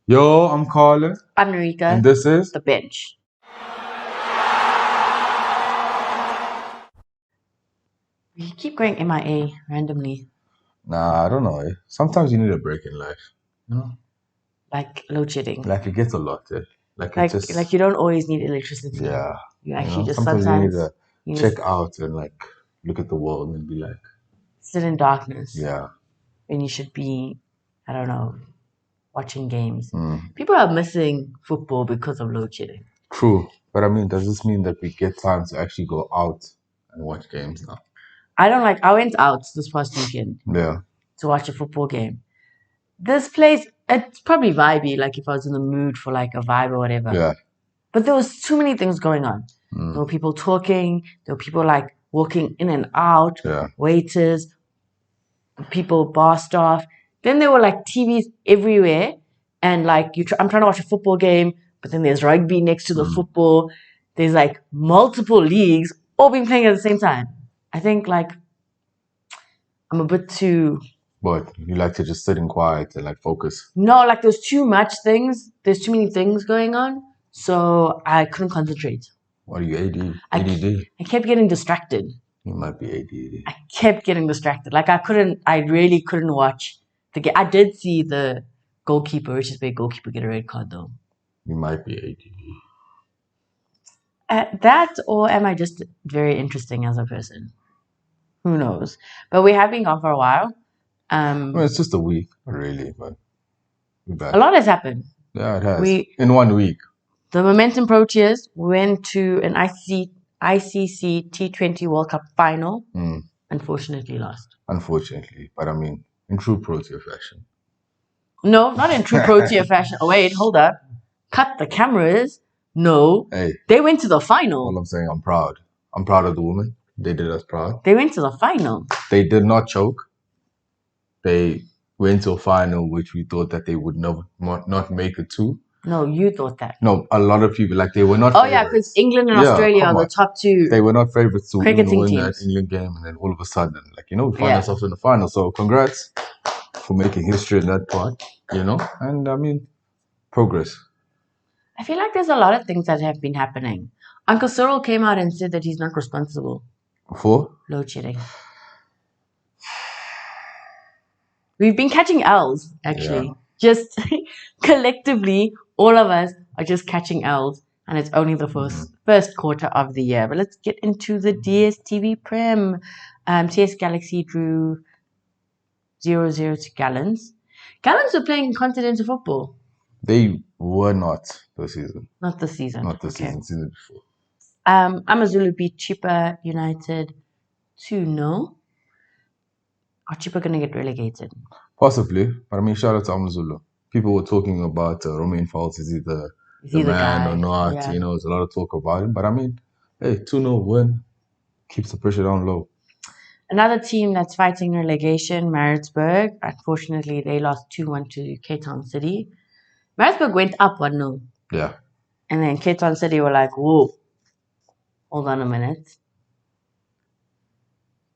Yo, I'm Carla, I'm Narika. and this is The Bench. We keep going MIA randomly, Nah, I don't know. Sometimes you need a break in life. You know, like load shedding. like it gets a lot. Like you don't always need electricity. Yeah. You actually just sometimes you need to you check just out and like look at the world and be like, sit in darkness yeah, when you should be, I don't know, watching games. mm, People are missing football because of load shedding. true. But I mean, does this mean that we get time to actually go out and watch games now? I went out this past weekend Yeah, to watch a football game. This place, it's probably vibey, like if I was in the mood for like a vibe or whatever. yeah, But there was too many things going on. mm, There were people talking. There were people like walking in and out. yeah. Waiters, people, bar staff. Then there were like TVs everywhere, and like I'm trying to watch a football game, but then there's rugby next to the football. There's like multiple leagues all being playing at the same time. I think like I'm a bit too. But you like to just sit in quiet and like focus. No, like there's too much things. There's too many things going on, so I couldn't concentrate. What are you, ADD? I kept getting distracted. You might be ADD. I kept getting distracted. Like I really couldn't watch the game. I did see the goalkeeper, Richards Bay goalkeeper, get a red card though. You might be ADD. That, or am I just very interesting as a person? Who knows? But we have been gone for a while. Well, it's just a week, really, but we're back. A lot has happened. Yeah, it has. In 1 week. The Momentum Proteas went to an ICC T20 World Cup final. Unfortunately lost. Unfortunately, but I mean, in true Protea fashion. No, not in true Protea fashion. Oh, wait, hold up. Cut the cameras. No. Hey, they went to the final. All I'm saying, I'm proud. I'm proud of the women. They did us proud. They went to the final. They did not choke. They went to a final which we thought that they would not make it to. No, you thought that. No, a lot of people, like, they were not favorites. Yeah, because England and Australia are the top two. They were not favorites to win teams. that England game, and then all of a sudden, like, we find ourselves in the final. So congrats for making history in that part, and I mean, progress. I feel like there's a lot of things that have been happening. Uncle Cyril came out and said that he's not responsible for load shedding. We've been catching L's, actually. Just collectively, all of us are just catching L's, and it's only the first quarter of the year. But let's get into the DSTV Prem. TS Galaxy drew 0-0 to Gallants. Gallants were playing continental football. They were not this season. Not this season. Not this season. Season before. Amazulu beat Chippa United 2-0. Are Chippa going to get relegated? Possibly, but I mean, shout out to Amazulu. People were talking about Romain Falls. Is he the man or not? Yeah. There's a lot of talk about him. But I mean, hey, 2-0 win keeps the pressure down low. Another team that's fighting relegation, Maritzburg. Unfortunately, they lost 2-1 to Cape Town City. Maritzburg went up 1-0. Yeah. And then Cape Town City were like, whoa, hold on a minute.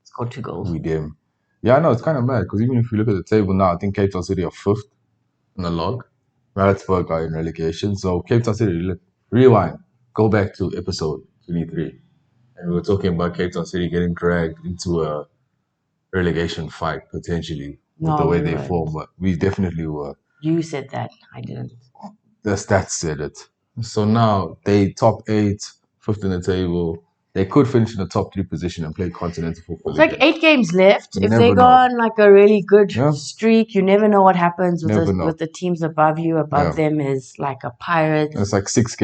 Scored 2 goals. We did. Yeah, I know, it's kind of mad because even if you look at the table now, I think Cape Town City are 5th in the log. Maritzburg are in relegation. So Cape Town City, rewind, go back to episode 23. And we were talking about Cape Town City getting dragged into a relegation fight, potentially, with the way they form. But we definitely were. You said that. I didn't. The stats said it. So now they top 8, 5th in the table. They could finish in the top 3 position and play continental football. It's like 8 games left. If they go on like a really good streak, you never know what happens with the teams above you. Above them is like a Pirates. It's like 6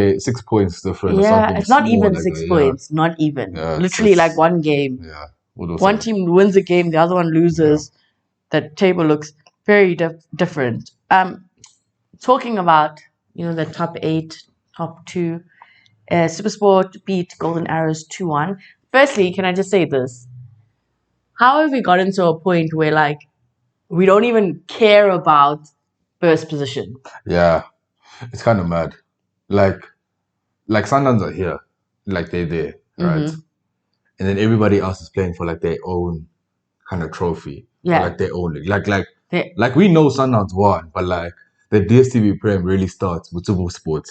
points difference. Yeah, it's not even 6 points. Not even. Literally like one game. Yeah. One team wins a game, the other one loses. The table looks very different. Talking about, the top 8, top 2. SupperSport beat Golden Arrows 2-1. Firstly, can I just say this? How have we gotten to a point where, like, we don't even care about first position? Yeah, it's kind of mad. Like Sundowns are here, like they're there, right? And then everybody else is playing for like their own kind of trophy, like their own league. Like we know Sundowns won, but like the DSTV Prem really starts with SupperSport.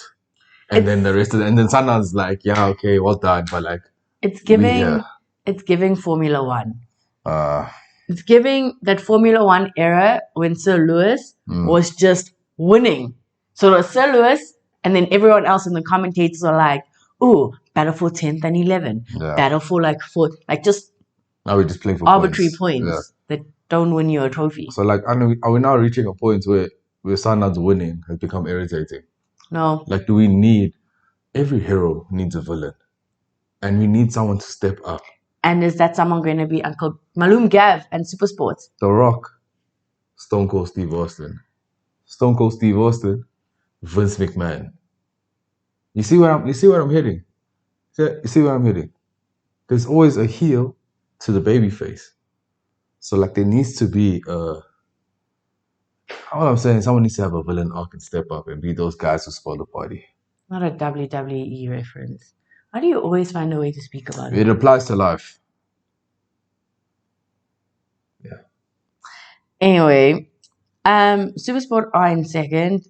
And then the rest of and then Sundowns is like, yeah, okay, well done. But like, it's giving Formula One. uh, It's giving that Formula One era when Sir Lewis was just winning. So it was Sir Lewis, and then everyone else in the commentators are like, "Ooh, battle for 10th and 11th, battle for like 4th, like just now we're just playing for arbitrary points that don't win you a trophy." So like, are we now reaching a point where Sundowns winning has become irritating? No. Like, do we need every hero needs a villain, and we need someone to step up? And is that someone going to be Uncle Malum Gav and SupperSport? The Rock, Stone Cold Steve Austin, Vince McMahon. You see where I'm heading? You see where I'm heading? There's always a heel to the baby face. So like there needs to be all I'm saying, someone needs to have a villain arc and step up and be those guys who spoil the party. Not a WWE reference. Why do you always find a way to speak about it? It applies to life. Yeah. Anyway, SupperSport are in second.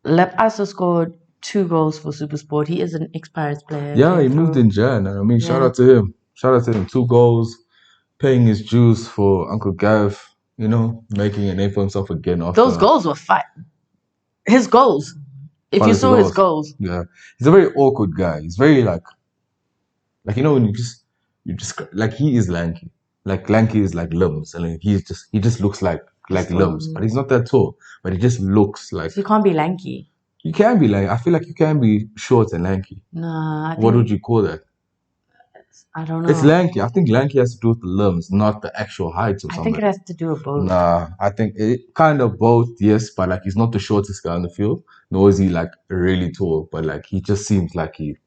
Lepasa scored 2 goals for SupperSport. He is an ex-Pirates player. Yeah, he moved in Jan. I mean, shout out to him. 2 goals, paying his dues for Uncle Gav, making a name for himself again. After those goals were fun. His goals. If you saw his goals. Yeah. He's a very awkward guy. He's very like when you just like he is lanky. Like lanky is like limbs. And like, he just looks like limbs. But he's not that tall. But he just looks like. So you can't be lanky. You can be lanky. I feel like you can be short and lanky. Nah. What would you call that? I don't know. It's lanky. I think lanky has to do with the limbs, not the actual height of somebody. I think it has to do with both. Nah, I think it kind of both, yes, but like he's not the shortest guy on the field, nor is he like really tall, but like he just seems like he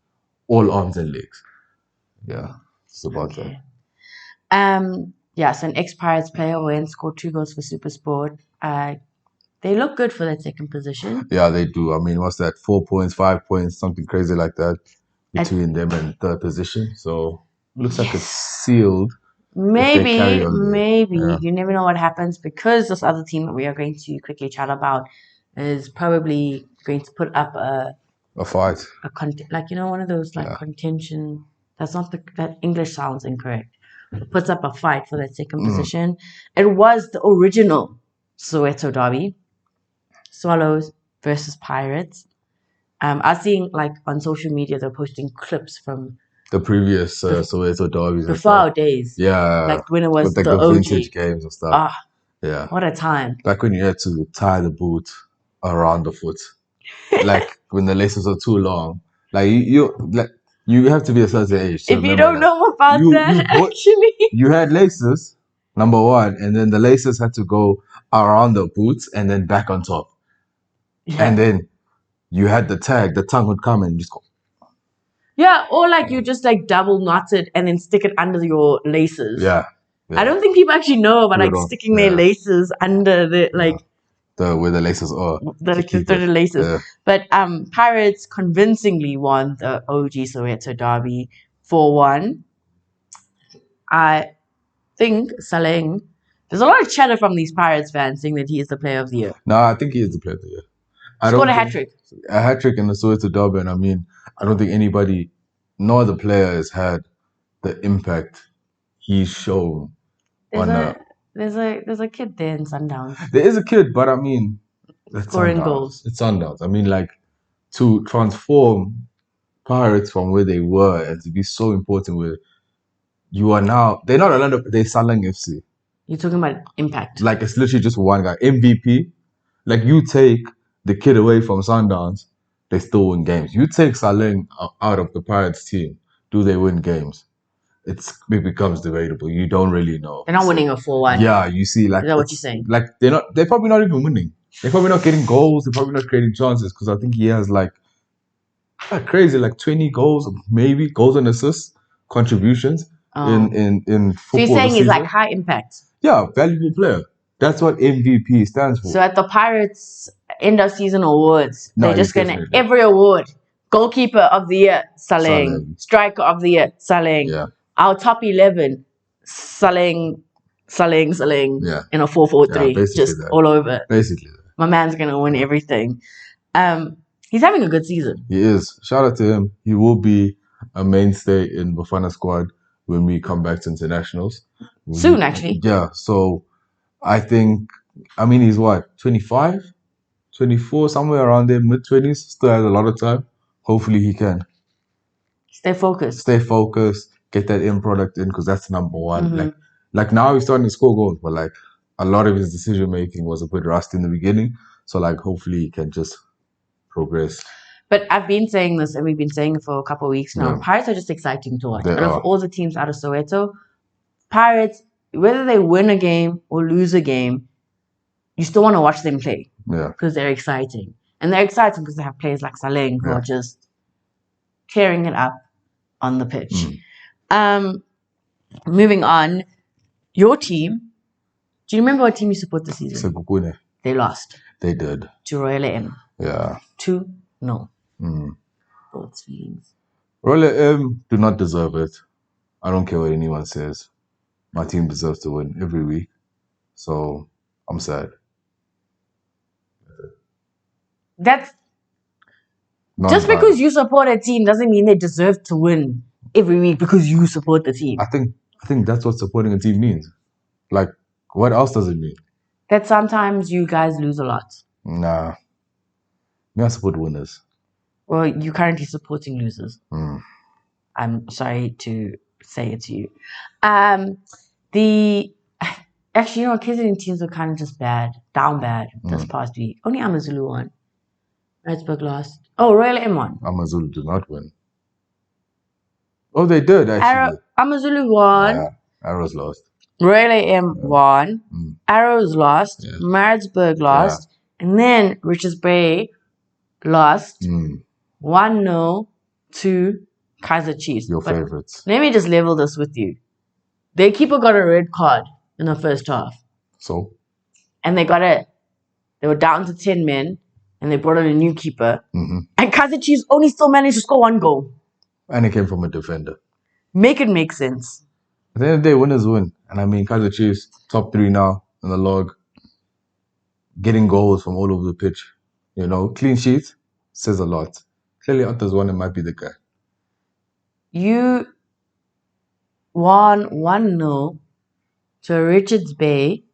all arms and legs. Yeah, it's about that. Yeah, so an ex-Pirates player went, scored 2 goals for SupperSport. They look good for that second position. Yeah, they do. I mean, what's that? 4 points, 5 points, something crazy like that between them and third position. So looks like it's sealed. Maybe. Yeah. You never know what happens because this other team that we are going to quickly chat about is probably going to put up a fight. One of those contention. That's not that English sounds incorrect. It puts up a fight for that second position. It was the original Soweto derby. Swallows versus Pirates. I was seeing on social media they're posting clips from the previous Soweto derbies before our days. Yeah, when it was with, the OG vintage games and stuff. Yeah, what a time! Back when you had to tie the boot around the foot, when the laces are too long. You have to be a certain age. If you don't know about actually, you had laces, number one, and then the laces had to go around the boots and then back on top. Yeah. And then you had the tag, the tongue would come and just go. Yeah, or you just double knot it and then stick it under your laces. Yeah. I don't think people actually know about sticking their laces under the where the laces are. The laces. Yeah. But Pirates convincingly won the OG Soweto derby 4-1. I think Saleng. There's a lot of chatter from these Pirates fans saying that he is the player of the year. No, I think he is the player of the year. Scored a hat-trick. A hat-trick in the Soweto derby, and I mean, I don't think anybody, no other player has had the impact he's shown. There's a kid there in Sundowns. There is a kid, but I mean, scoring goals. It's Sundowns. I mean, to transform Pirates from where they were and to be so important where you are now. They're not Orlando. They're Saleng FC. You're talking about impact. It's literally just one guy. MVP. You take the kid away from Sundowns, they still win games. You take Saleng out of the Pirates team, do they win games? It becomes debatable. You don't really know. They're not winning a 4-1. Yeah, you see, is that what you're saying? They're probably not even winning. They're probably not getting goals. They're probably not creating chances because I think he has crazy 20 goals, maybe goals and assists, contributions in football. So you're saying he's high impact? Yeah, valuable player. That's what MVP stands for. So at the Pirates end of season awards, they're just gonna every award. Goalkeeper of the year, Saleng. Striker of the year, Saleng. Yeah. Our top 11, Saleng. Yeah. In a 4-4-3, just all over. Basically. my man's gonna win everything. He's having a good season. He is. Shout out to him. He will be a mainstay in Bafana squad when we come back to internationals. Soon, actually. Yeah, so I think, he's what, 25, 24, somewhere around there, mid-20s, still has a lot of time. Hopefully he can Stay focused. get that end product in, because that's number one. Like now he's starting to score goals, but like a lot of his decision making was a bit rusty in the beginning. So like hopefully he can just progress. But I've been saying this, and we've been saying it for a couple of weeks now. Yeah. Pirates are just exciting to watch. They Out of are. all the teams out of Soweto, Pirates, whether they win a game or lose a game, you still want to watch them play. Yeah. Because they're exciting. And they're exciting because they have players like Saleng who Yeah. are just tearing it up on the pitch. Moving on, your team. Do you remember what team you support this season? Sekukune. They lost They did. to Royal M. Yeah. 2-0. Thoughts, feelings? Royal M do not deserve it. I don't care what anyone says. My team deserves to win every week. So I'm sad. That's Not just bad. because you support a team doesn't mean they deserve to win every week because you support the team. I think that's what supporting a team means. Like, what else does it mean? That sometimes you guys lose a lot. Nah. Me, I support winners. Well, you're currently supporting losers. I'm sorry to say it to you. Actually, KZN teams were kind of just down bad this past week. Only Amazulu won. Maritzburg lost. Oh, Royal M won. Amazulu did not win. Oh, they did actually. Amazulu won. Yeah, Arrows lost. Royal AM won. Arrows lost. Yeah. Maritzburg lost. And then Richards Bay lost 1-0 to Kaizer Chiefs. Your favorites. Let me just level this with you. Their keeper got a red card in the first half. So? And they were down to 10 men, and they brought in a new keeper. And Kaizer Chiefs only still managed to score 1 goal. And it came from a defender. Make it make sense. At the end of the day, winners win. And Kaizer Chiefs, top 3 now in the log. Getting goals from all over the pitch. Clean sheet says a lot. Clearly, Otter's one, it might be the guy. You won 1-0 to a Richards Bay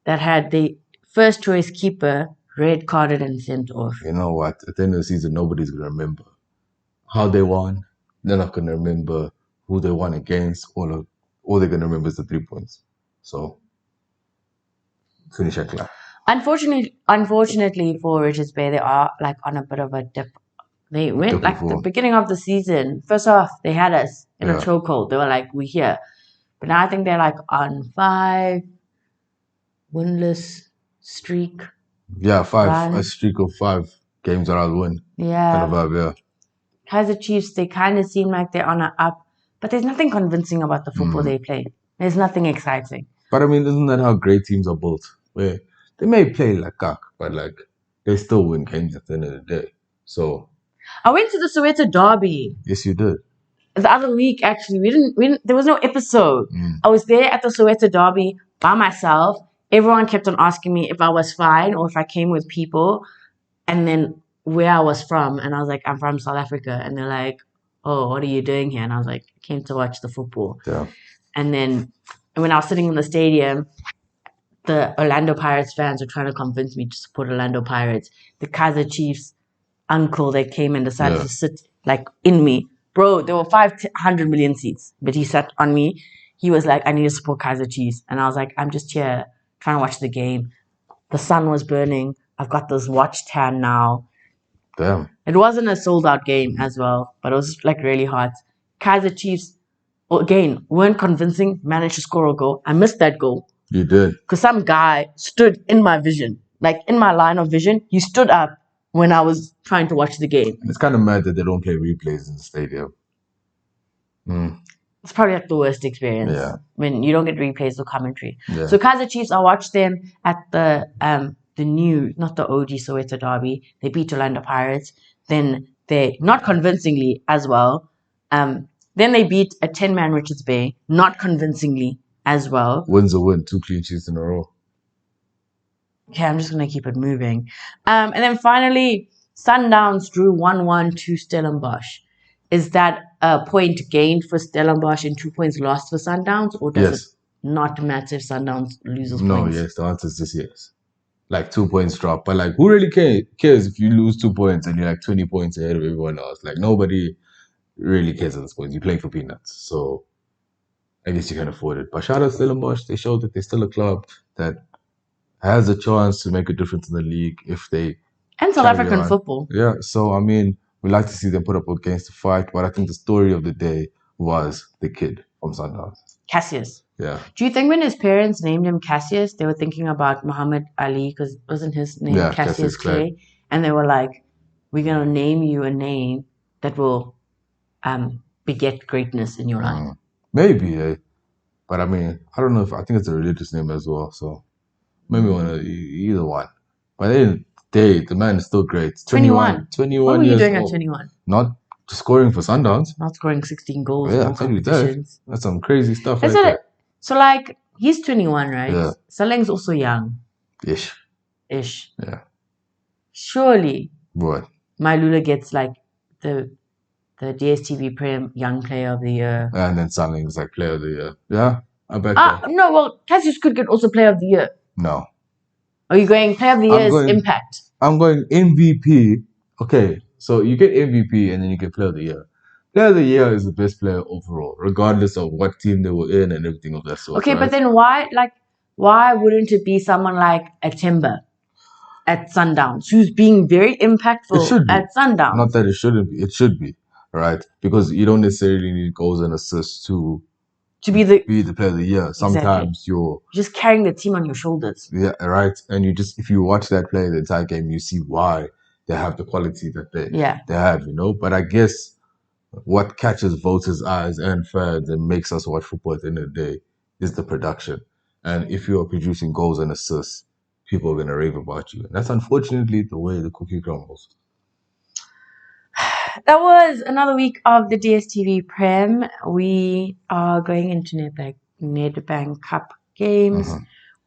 that had the first choice keeper red carded and sent off. You know what? At the end of the season, nobody's going to remember how they won. They're not going to remember who they won against. All they're going to remember is the 3 points. So, finish that clap. Unfortunately for Richards Bay, they are like on a bit of a dip. They went like the beginning of the season. First off, they had us in a chokehold. They were like, we're here. But now I think they're like on 5 winless streak. Yeah, 5. A streak of 5 games without win. Yeah. Kind of vibe, yeah. Kaizer Chiefs, they kind of seem like they're on an up. But there's nothing convincing about the football they play. There's nothing exciting. But isn't that how great teams are built? Where they may play like cock, but like they still win games at the end of the day. So I went to the Soweto derby. Yes, you did. The other week, actually, we didn't. There was no episode. I was there at the Soweto derby by myself. Everyone kept on asking me if I was fine or if I came with people, and then where I was from. And I was like, I'm from South Africa. And they're like, oh, what are you doing here? And I was like, I came to watch the football. Yeah. And then when I was sitting in the stadium, the Orlando Pirates fans were trying to convince me to support Orlando Pirates. The Kaizer Chiefs uncle that came and decided to sit like in me. Bro, there were 500 million seats, but he sat on me. He was like, I need to support Kaizer Chiefs. And I was like, I'm just here trying to watch the game. The sun was burning. I've got this watch tan now. Damn. It wasn't a sold out game as well, but it was like really hot. Kaizer Chiefs, again, weren't convincing, managed to score a goal. I missed that goal. You did. Because some guy stood in my vision, like in my line of vision. He stood up when I was trying to watch the game. And it's kind of mad that they don't play replays in the stadium. It's probably like the worst experience. Yeah. When you don't get replays or commentary. Yeah. So Kaizer Chiefs, I watched them at the new, not the OG Soweto derby. They beat Orlando Pirates. Then they, not convincingly as well. Then they beat a 10-man Richards Bay, not convincingly as well. Win's a win, 2 clean sheets in a row. Okay, I'm just going to keep it moving. And then finally, Sundowns drew 1-1 to Stellenbosch. Is that a point gained for Stellenbosch and 2 points lost for Sundowns? Or does it not matter if Sundowns loses No, points? yes. The answer is just yes. Like 2 points drop. But like, who really cares if you lose 2 points and you're like 20 points ahead of everyone else? Like, nobody really cares at this point. You're playing for peanuts. So I guess you can afford it. But shout out Stellenbosch. They showed that they're still a club that has a chance to make a difference in the league if they And South carry African on. football. Yeah, so I mean, we like to see them put up against the fight, but I think the story of the day was the kid from Sundowns. Cassius. Yeah. Do you think when his parents named him Cassius, they were thinking about Muhammad Ali because wasn't his name Cassius Clay? And they were like, we're going to name you a name that will beget greatness in your life. Maybe, but I mean, I don't know if I think it's a religious name as well, so maybe either one. But the man is still great. 21 What were you years doing old. at 21? Not scoring for Sundowns. Not scoring 16 goals. Yeah, no competitions. that's some crazy stuff. So like he's 21, right? Yeah. Saleng's also young. Ish. Yeah. Surely. What? Mailula gets like the DSTV Prem Young Player of the Year. And then Saleng is like Player of the Year. Yeah, I bet that. No, well, Cassius could get also Player of the Year. No. Are you going Player of the Year's impact? I'm going MVP. Okay, so you get MVP and then you get Player of the Year. Player of the Year is the best player overall, regardless of what team they were in and everything of that sort. Okay, right? But then why wouldn't it be someone like a Timber at Sundowns, who's being very impactful at Sundowns? Not that it shouldn't be. It should be, right? Because you don't necessarily need goals and assists to be the Player of the Year. Sometimes you're just carrying the team on your shoulders. Yeah, right. And if you watch that play the entire game, you see why they have the quality that they have, But I guess what catches voters' eyes and fans and makes us watch football at the end of the day is the production. And if you are producing goals and assists, people are going to rave about you. And that's unfortunately the way the cookie crumbles. That was another week of the DSTV Prem. We are going into Nedbank Cup games.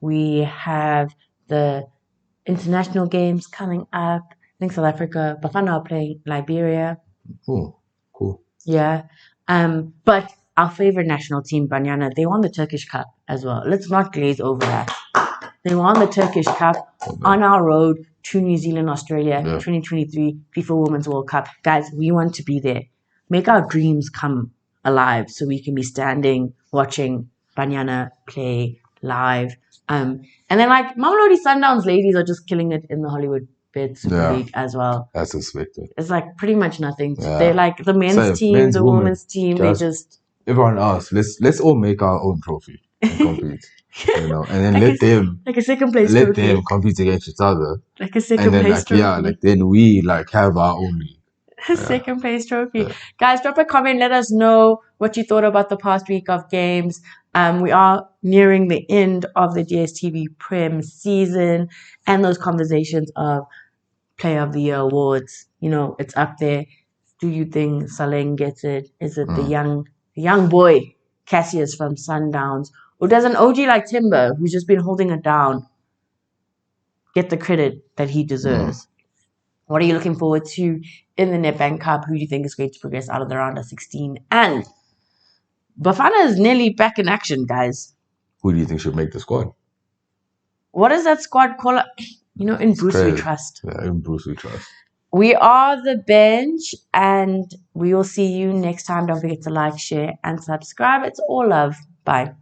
We have the international games coming up. I think South Africa, Bafana are playing Liberia. Oh, cool. Yeah. But our favorite national team, Banyana, they won the Turkish Cup as well. Let's not glaze over that. They won the Turkish Cup on our road to New Zealand, Australia, 2023 FIFA Women's World Cup. Guys, we want to be there. Make our dreams come alive so we can be standing, watching Banyana play live. And then Mamelodi Sundowns ladies are just killing it in the Hollywood Bid Super League as well. That's expected. It's like pretty much nothing. They're like the men's team, the women's team. They just everyone else. Let's all make our own trophy and compete. And then let them like a second place let them compete against each other. Like a second place trophy. Then we have our own league. Second place trophy. Guys, drop a comment. Let us know what you thought about the past week of games. We are nearing the end of the DSTV Prem season and those conversations of Player of the Year awards. It's up there. Do you think Saleng gets it? Is it the young boy Cassius from Sundowns? Or does an OG like Timber, who's just been holding it down, get the credit that he deserves? What are you looking forward to in the Nedbank Cup? Who do you think is going to progress out of the round of 16? And Bafana is nearly back in action, guys. Who do you think should make the squad? What does that squad call? In Bruce we trust. Yeah, in Bruce we trust. We are the bench, and we will see you next time. Don't forget to like, share, and subscribe. It's all love. Bye.